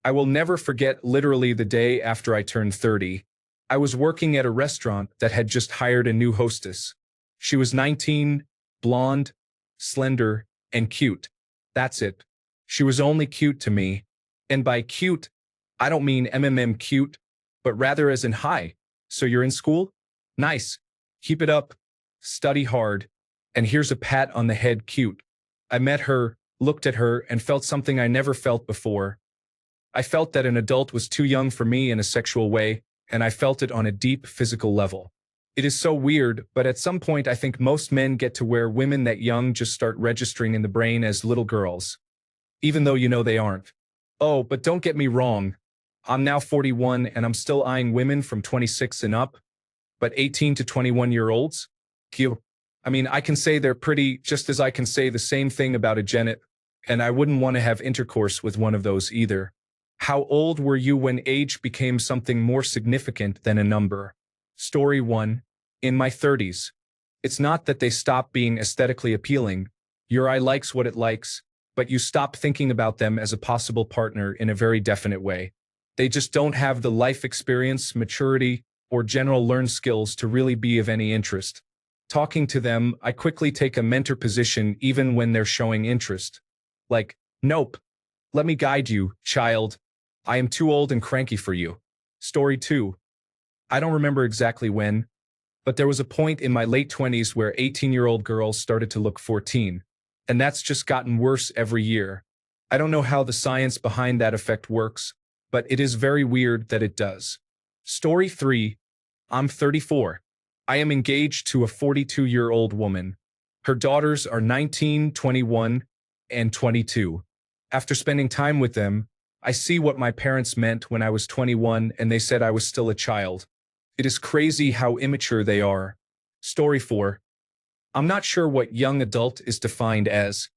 I will never forget literally the day after I turned 30. I was working at a restaurant that had just hired a new hostess. She was 19, blonde, slender, and cute. That's it. She was only cute to me. And by cute, I don't mean cute, but rather as in hi. So you're in school? Nice. Keep it up. Study hard. And here's a pat on the head cute. I met her, looked at her, and felt something I never felt before. I felt that an adult was too young for me in a sexual way, and I felt it on a deep physical level. It is so weird, but at some point I think most men get to where women that young just start registering in the brain as little girls. Even though you know they aren't. Oh, but don't get me wrong. I'm now 41 and I'm still eyeing women from 26 and up, but 18 to 21-year-olds? Cute. I mean, I can say they're pretty just as I can say the same thing about a Janet, and I wouldn't want to have intercourse with one of those either. How old were you when age became something more significant than a number? Story 1. In my 30s. It's not that they stop being aesthetically appealing. Your eye likes what it likes, but you stop thinking about them as a possible partner in a very definite way. They just don't have the life experience, maturity, or general learned skills to really be of any interest. Talking to them, I quickly take a mentor position even when they're showing interest. Like, nope. Let me guide you, child. I am too old and cranky for you. Story 2. I don't remember exactly when, but there was a point in my late 20s where 18-year-old girls started to look 14, and that's just gotten worse every year. I don't know how the science behind that effect works, but it is very weird that it does. Story 3. I'm 34. I am engaged to a 42-year-old woman. Her daughters are 19, 21, and 22. After spending time with them, I see what my parents meant when I was 21 and they said I was still a child. It is crazy how immature they are. Story 4. I'm not sure what young adult is defined as,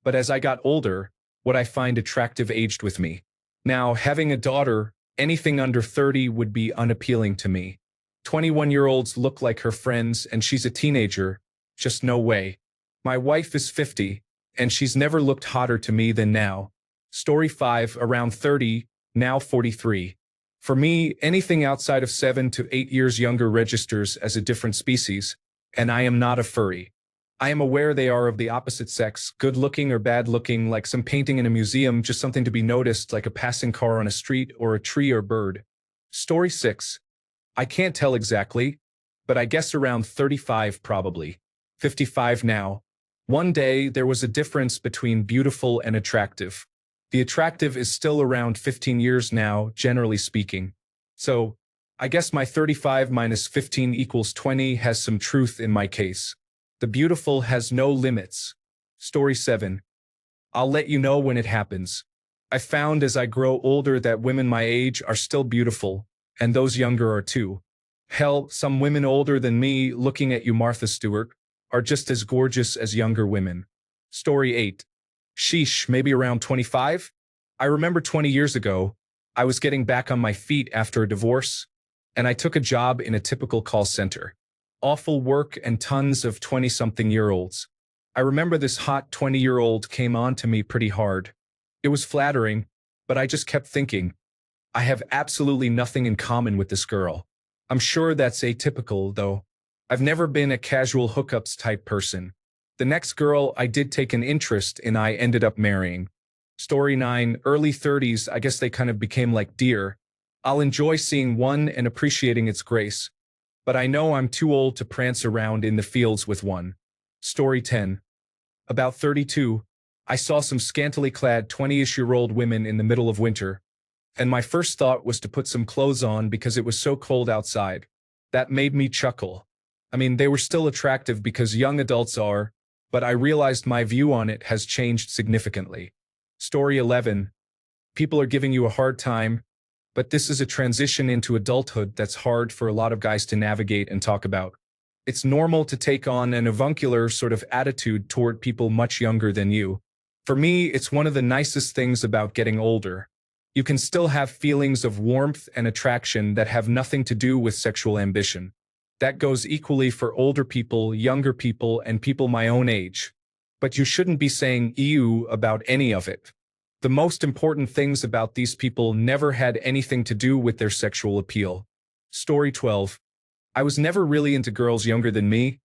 but as I got older, what I find attractive aged with me. Now, having a daughter, anything under 30 would be unappealing to me. 21-year-olds look like her friends and she's a teenager. Just no way. My wife is 50, and she's never looked hotter to me than now. Story 5, around 30, now 43. For me, anything outside of 7 to 8 years younger registers as a different species, and I am not a furry. I am aware they are of the opposite sex, good-looking or bad-looking, like some painting in a museum, just something to be noticed, like a passing car on a street or a tree or bird. Story 6. I can't tell exactly, but I guess around 35 probably. 55 now. One day, there was a difference between beautiful and attractive. The attractive is still around 15 years now, generally speaking. So, I guess my 35 minus 15 equals 20 has some truth in my case. The beautiful has no limits. Story 7. I'll let you know when it happens. I found as I grow older that women my age are still beautiful, and those younger are too. Hell, some women older than me, looking at you, Martha Stewart, are just as gorgeous as younger women. Story 8. Sheesh, maybe around 25? I remember 20 years ago, I was getting back on my feet after a divorce, and I took a job in a typical call center. Awful work and tons of 20-something-year-olds. I remember this hot 20-year-old came on to me pretty hard. It was flattering, but I just kept thinking, I have absolutely nothing in common with this girl. I'm sure that's atypical, though. I've never been a casual hookups type person. The next girl I did take an interest in I ended up marrying. Story 9, early 30s, I guess they kind of became like deer. I'll enjoy seeing one and appreciating its grace, but I know I'm too old to prance around in the fields with one. Story 10. About 32, I saw some scantily clad 20-ish-year-old women in the middle of winter, and my first thought was to put some clothes on because it was so cold outside. That made me chuckle. I mean, they were still attractive because young adults are, but I realized my view on it has changed significantly. Story 11. People are giving you a hard time, but this is a transition into adulthood that's hard for a lot of guys to navigate and talk about. It's normal to take on an avuncular sort of attitude toward people much younger than you. For me, it's one of the nicest things about getting older. You can still have feelings of warmth and attraction that have nothing to do with sexual ambition. That goes equally for older people, younger people, and people my own age. But you shouldn't be saying ew about any of it. The most important things about these people never had anything to do with their sexual appeal. Story 12. I was never really into girls younger than me,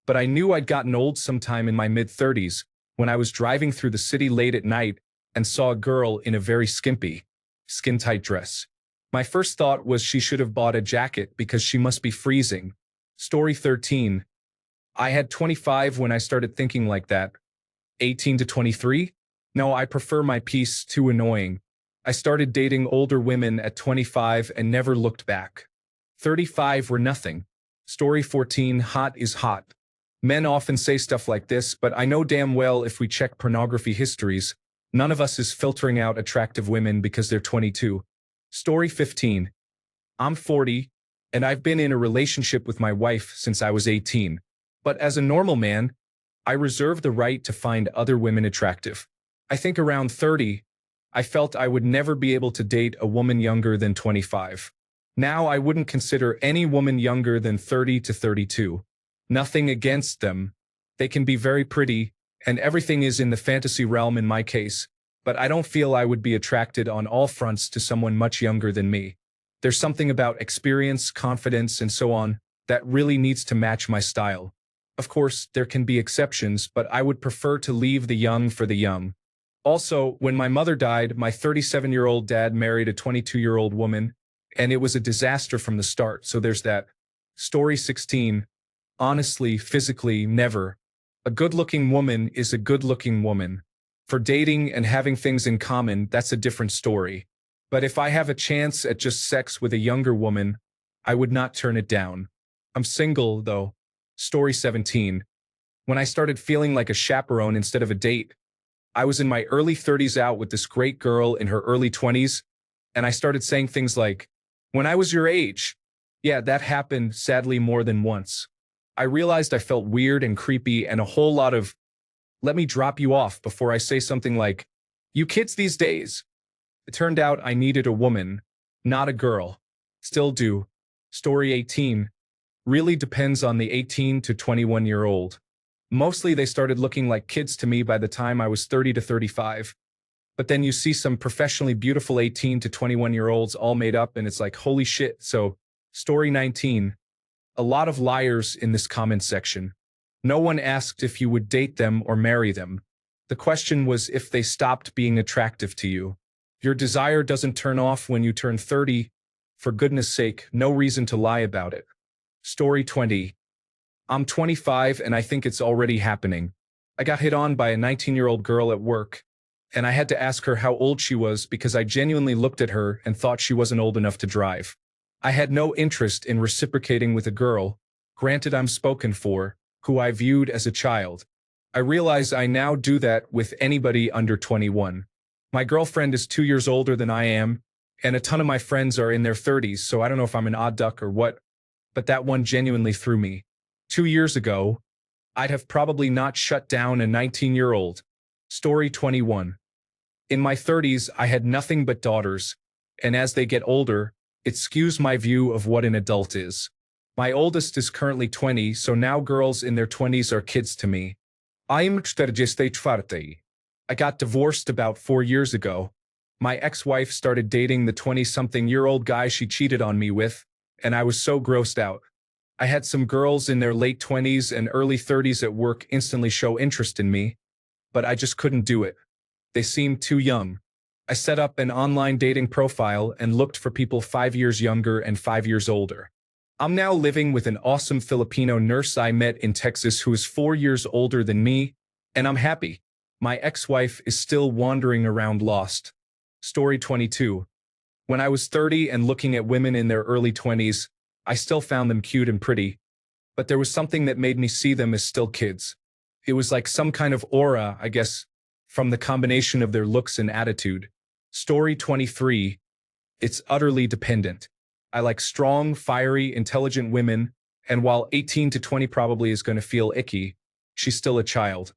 but I knew I'd gotten old sometime in my mid-30s when I was driving through the city late at night and saw a girl in a very skimpy, skin-tight dress. My first thought was she should have bought a jacket because she must be freezing. Story 13. I had 25 when I started thinking like that. 18 to 23? No, I prefer my peace, too annoying. I started dating older women at 25 and never looked back. 35 were nothing. Story 14. Hot is hot. Men often say stuff like this, but I know damn well if we check pornography histories, none of us is filtering out attractive women because they're 22. Story 15. I'm 40, and I've been in a relationship with my wife since I was 18. But as a normal man, I reserve the right to find other women attractive. I think around 30, I felt I would never be able to date a woman younger than 25. Now I wouldn't consider any woman younger than 30 to 32. Nothing against them. They can be very pretty, and everything is in the fantasy realm in my case, but I don't feel I would be attracted on all fronts to someone much younger than me. There's something about experience, confidence, and so on that really needs to match my style. Of course, there can be exceptions, but I would prefer to leave the young for the young. Also, when my mother died, my 37-year-old dad married a 22-year-old woman, and it was a disaster from the start, so there's that. Story 16. Honestly, physically, never. A good-looking woman is a good-looking woman. For dating and having things in common, that's a different story. But if I have a chance at just sex with a younger woman, I would not turn it down. I'm single, though. Story 17. When I started feeling like a chaperone instead of a date, I was in my early 30s out with this great girl in her early 20s, and I started saying things like, "When I was your age." Yeah, that happened, sadly, more than once. I realized I felt weird and creepy and a whole lot of, "Let me drop you off before I say something like, you kids these days." It turned out I needed a woman, not a girl. Still do. Story 18. Really depends on the 18 to 21-year-old. Mostly they started looking like kids to me by the time I was 30 to 35. But then you see some professionally beautiful 18 to 21-year-olds all made up and it's like, holy shit. So, story 19. A lot of liars in this comment section. No one asked if you would date them or marry them. The question was if they stopped being attractive to you. Your desire doesn't turn off when you turn 30. For goodness sake, no reason to lie about it. Story 20. I'm 25 and I think it's already happening. I got hit on by a 19-year-old girl at work, and I had to ask her how old she was because I genuinely looked at her and thought she wasn't old enough to drive. I had no interest in reciprocating with a girl, granted I'm spoken for, who I viewed as a child. I realize I now do that with anybody under 21. My girlfriend is 2 years older than I am, and a ton of my friends are in their 30s, so I don't know if I'm an odd duck or what, but that one genuinely threw me. 2 years ago, I'd have probably not shut down a 19-year-old. Story 21. In my 30s, I had nothing but daughters, and as they get older, it skews my view of what an adult is. My oldest is currently 20, so now girls in their 20s are kids to me. I'm 44. I got divorced about 4 years ago. My ex-wife started dating the 20-something-year-old guy she cheated on me with, and I was so grossed out. I had some girls in their late 20s and early 30s at work instantly show interest in me, but I just couldn't do it. They seemed too young. I set up an online dating profile and looked for people 5 years younger and 5 years older. I'm now living with an awesome Filipino nurse I met in Texas who is 4 years older than me, and I'm happy. My ex-wife is still wandering around lost. Story 22. When I was 30 and looking at women in their early 20s, I still found them cute and pretty, but there was something that made me see them as still kids. It was like some kind of aura, I guess, from the combination of their looks and attitude. Story 23. It's utterly dependent. I like strong, fiery, intelligent women, and while 18 to 20 probably is going to feel icky, she's still a child.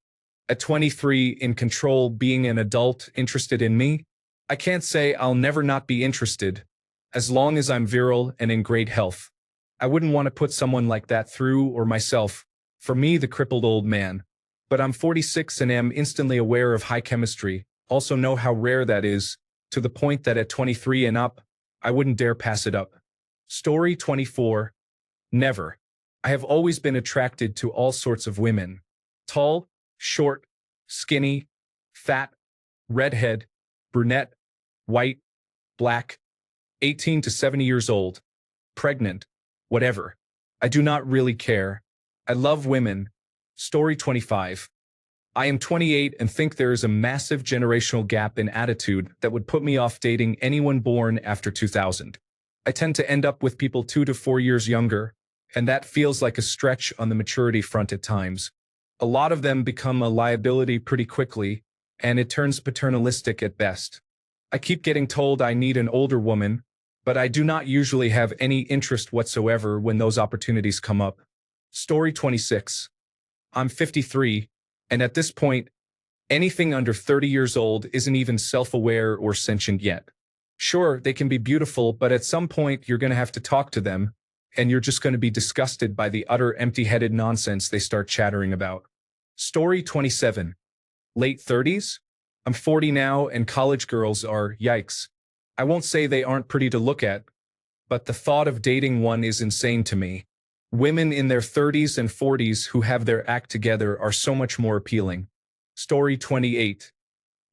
At 23, in control, being an adult interested in me, I can't say I'll never not be interested, as long as I'm virile and in great health. I wouldn't want to put someone like that through or myself, for me the crippled old man. But I'm 46 and am instantly aware of high chemistry, Also know how rare that is, to the point that at 23 and up, I wouldn't dare pass it up. Story 24. Never. I have always been attracted to all sorts of women. Tall, short, skinny, fat, redhead, brunette, white, black, 18 to 70 years old, pregnant, whatever. I do not really care. I love women. Story 25. I am 28 and think there is a massive generational gap in attitude that would put me off dating anyone born after 2000. I tend to end up with people 2 to 4 years younger, and that feels like a stretch on the maturity front at times. A lot of them become a liability pretty quickly, and it turns paternalistic at best. I keep getting told I need an older woman, but I do not usually have any interest whatsoever when those opportunities come up. Story 26. I'm 53, and at this point, anything under 30 years old isn't even self-aware or sentient yet. Sure, they can be beautiful, but at some point you're going to have to talk to them, and you're just going to be disgusted by the utter empty-headed nonsense they start chattering about. Story 27. Late 30s? I'm 40 now, and college girls are, yikes. I won't say they aren't pretty to look at, but the thought of dating one is insane to me. Women in their 30s and 40s who have their act together are so much more appealing. Story 28.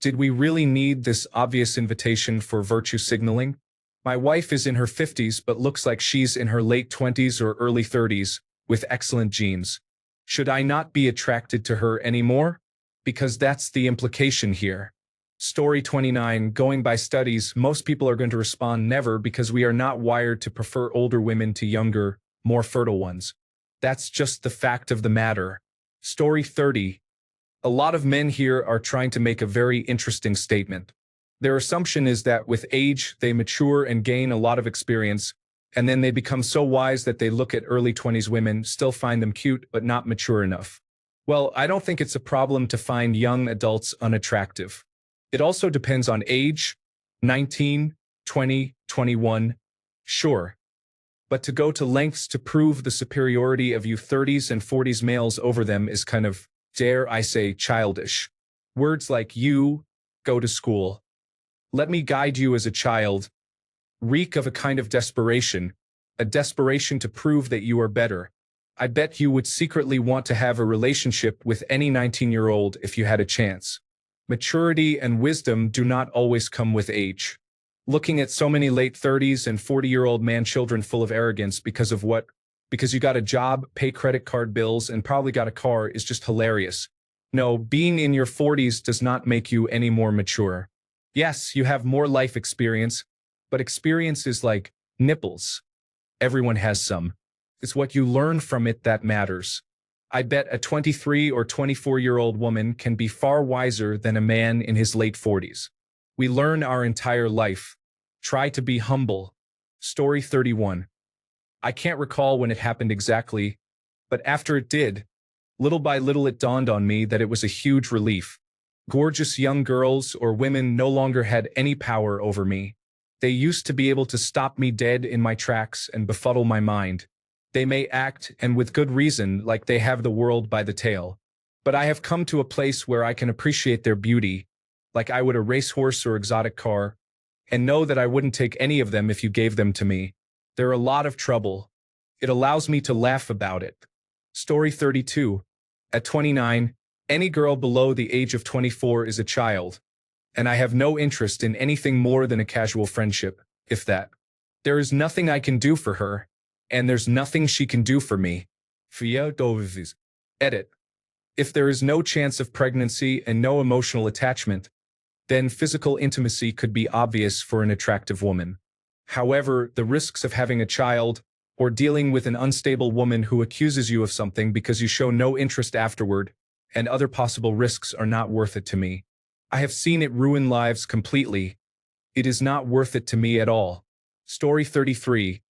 Did we really need this obvious invitation for virtue signaling? My wife is in her 50s but looks like she's in her late 20s or early 30s, with excellent genes. Should I not be attracted to her anymore? Because that's the implication here. Story 29. Going by studies, most people are going to respond never because we are not wired to prefer older women to younger, more fertile ones. That's just the fact of the matter. Story 30. A lot of men here are trying to make a very interesting statement. Their assumption is that with age, they mature and gain a lot of experience, and then they become so wise that they look at early 20s women, still find them cute, but not mature enough. Well, I don't think it's a problem to find young adults unattractive. It also depends on age, 19, 20, 21, sure. But to go to lengths to prove the superiority of you 30s and 40s males over them is kind of, dare I say, childish. Words like you, go to school. Let me guide you as a child, reek of a kind of desperation, a desperation to prove that you are better. I bet you would secretly want to have a relationship with any 19-year-old if you had a chance. Maturity and wisdom do not always come with age. Looking at so many late 30s and 40-year-old man-children full of arrogance because of what? Because you got a job, pay credit card bills, and probably got a car is just hilarious. No, being in your 40s does not make you any more mature. Yes, you have more life experience, but experience is like nipples. Everyone has some. It's what you learn from it that matters. I bet a 23 or 24-year-old woman can be far wiser than a man in his late 40s. We learn our entire life. Try to be humble. Story 31. I can't recall when it happened exactly, but after it did, little by little it dawned on me that it was a huge relief. Gorgeous young girls or women no longer had any power over me. They used to be able to stop me dead in my tracks and befuddle my mind. They may act, and with good reason, like they have the world by the tail. But I have come to a place where I can appreciate their beauty, like I would a racehorse or exotic car, and know that I wouldn't take any of them if you gave them to me. They're a lot of trouble. It allows me to laugh about it. Story 32. At 29, any girl below the age of 24 is a child, and I have no interest in anything more than a casual friendship, if that. There is nothing I can do for her, and there's nothing she can do for me. Edit. If there is no chance of pregnancy and no emotional attachment, then physical intimacy could be obvious for an attractive woman. However, the risks of having a child, or dealing with an unstable woman who accuses you of something because you show no interest afterward, and other possible risks are not worth it to me. I have seen it ruin lives completely. It is not worth it to me at all. Story 33.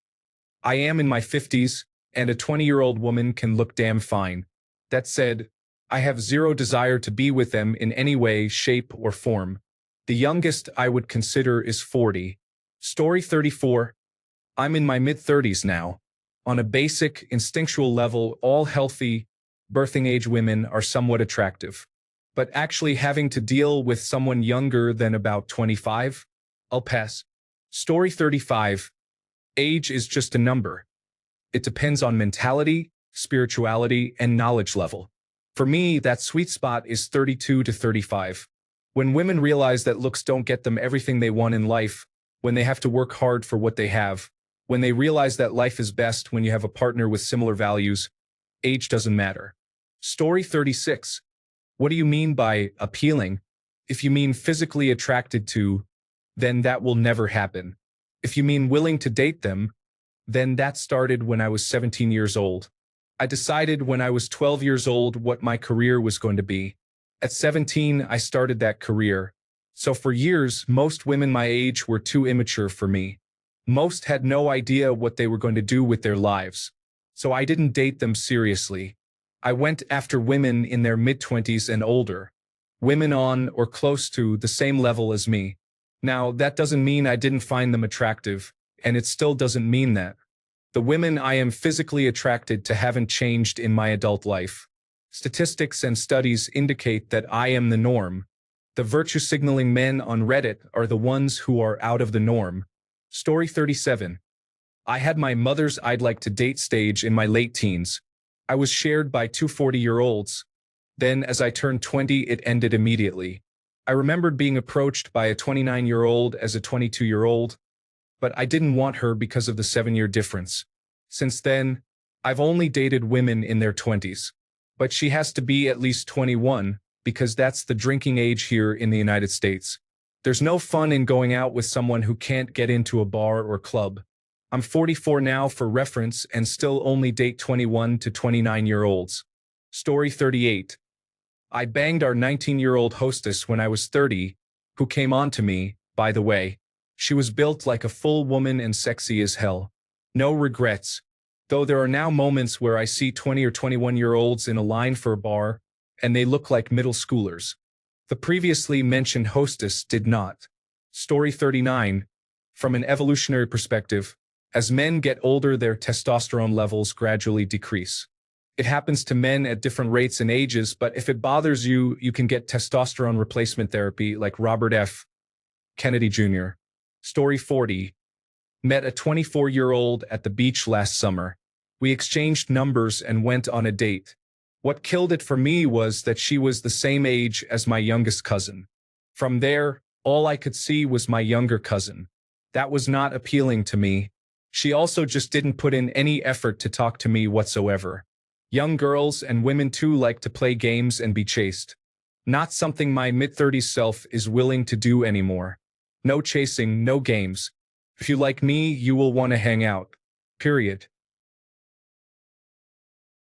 I am in my 50s, and a 20-year-old woman can look damn fine. That said, I have zero desire to be with them in any way, shape, or form. The youngest I would consider is 40. Story 34. I'm in my mid-30s now. On a basic, instinctual level, all healthy, birthing age women are somewhat attractive. But actually having to deal with someone younger than about 25? I'll pass. Story 35. Age is just a number. It depends on mentality, spirituality, and knowledge level. For me, that sweet spot is 32 to 35. When women realize that looks don't get them everything they want in life, when they have to work hard for what they have, when they realize that life is best when you have a partner with similar values, age doesn't matter. Story 36. What do you mean by appealing? If you mean physically attracted to, then that will never happen. If you mean willing to date them, then that started when I was 17 years old. I decided when I was 12 years old what my career was going to be. At 17, I started that career. So for years, most women my age were too immature for me. Most had no idea what they were going to do with their lives. So I didn't date them seriously. I went after women in their mid-20s and older. Women on or close to the same level as me. Now, that doesn't mean I didn't find them attractive, and it still doesn't mean that. The women I am physically attracted to haven't changed in my adult life. Statistics and studies indicate that I am the norm. The virtue-signaling men on Reddit are the ones who are out of the norm. Story 37. I had my mother's I'd like to date stage in my late teens. I was shared by two 40-year-olds. Then, as I turned 20, it ended immediately. I remembered being approached by a 29-year-old as a 22-year-old, but I didn't want her because of the 7-year difference. Since then, I've only dated women in their 20s. But she has to be at least 21, because that's the drinking age here in the United States. There's no fun in going out with someone who can't get into a bar or club. I'm 44 now for reference and still only date 21 to 29-year-olds. Story 38. I banged our 19-year-old hostess when I was 30, who came on to me, by the way. She was built like a full woman and sexy as hell. No regrets. Though there are now moments where I see 20 or 21-year-olds in a line for a bar, and they look like middle schoolers. The previously mentioned hostess did not. Story 39. From an evolutionary perspective, as men get older, their testosterone levels gradually decrease. It happens to men at different rates and ages, but if it bothers you, you can get testosterone replacement therapy like Robert F. Kennedy Jr. Story 40. Met a 24-year-old at the beach last summer. We exchanged numbers and went on a date. What killed it for me was that she was the same age as my youngest cousin. From there, all I could see was my younger cousin. That was not appealing to me. She also just didn't put in any effort to talk to me whatsoever. Young girls and women too like to play games and be chased. Not something my mid-30s self is willing to do anymore. No chasing, no games. If you like me, you will want to hang out. Period.